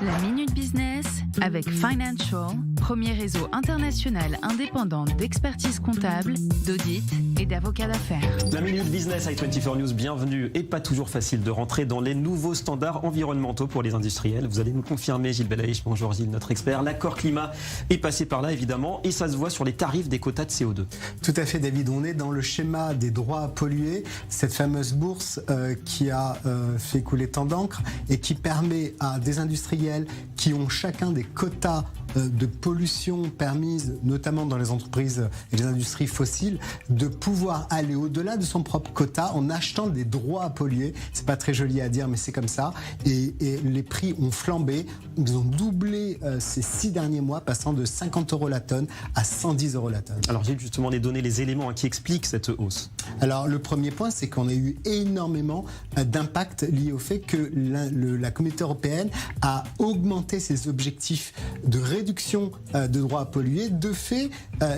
La Minute Business avec Financial, premier réseau international indépendant d'expertise comptable, d'audit et d'avocats d'affaires. La Minute Business avec 24 News, bienvenue. Et pas toujours facile de rentrer dans les nouveaux standards environnementaux pour les industriels. Vous allez nous confirmer, Gilles Belaïch, bonjour Gilles, notre expert. L'accord climat est passé par là, évidemment, et ça se voit sur les tarifs des quotas de CO2. Tout à fait, David. On est dans le schéma des droits à polluer, cette fameuse bourse qui a fait couler tant d'encre et qui permet à des industriels qui ont chacun des quotas de pollution permises, notamment dans les entreprises et les industries fossiles, de pouvoir aller au-delà de son propre quota en achetant des droits à polluer. C'est pas très joli à dire, mais c'est comme ça. Et les prix ont flambé. Ils ont doublé ces 6 derniers mois, passant de 50 € la tonne à 110 € la tonne. Alors j'ai justement les éléments qui expliquent cette hausse. Alors le premier point, c'est qu'on a eu énormément d'impact lié au fait que la Communauté européenne a augmenté ses objectifs de réduction de droits à polluer. De fait,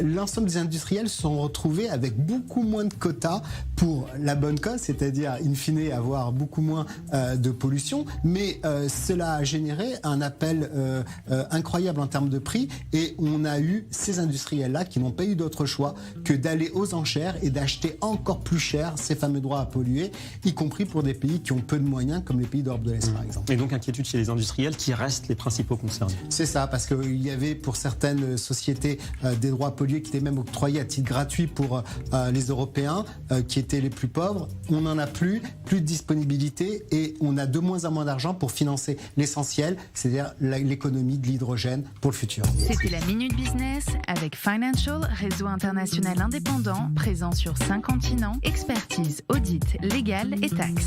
l'ensemble des industriels se sont retrouvés avec beaucoup moins de quotas pour la bonne cause, c'est-à-dire in fine avoir beaucoup moins de pollution, mais cela a généré un appel incroyable en termes de prix, et on a eu ces industriels-là qui n'ont pas eu d'autre choix que d'aller aux enchères et d'acheter encore plus cher ces fameux droits à polluer, y compris pour des pays qui ont peu de moyens, comme les pays d'Europe de l'Est par exemple. Et donc inquiétude chez les industriels qui restent les principaux concernés. C'est ça, parce qu'il y avait pour certaines sociétés des droits à polluer qui étaient même octroyés à titre gratuit pour les Européens qui étaient les plus pauvres. On n'en a plus de disponibilité, et on a de moins en moins d'argent pour financer l'essentiel, c'est-à-dire l'économie de l'hydrogène pour le futur. C'était la Minute Business avec Financial, réseau international indépendant, présent sur 5 continents, expertise, audit, légal et taxes.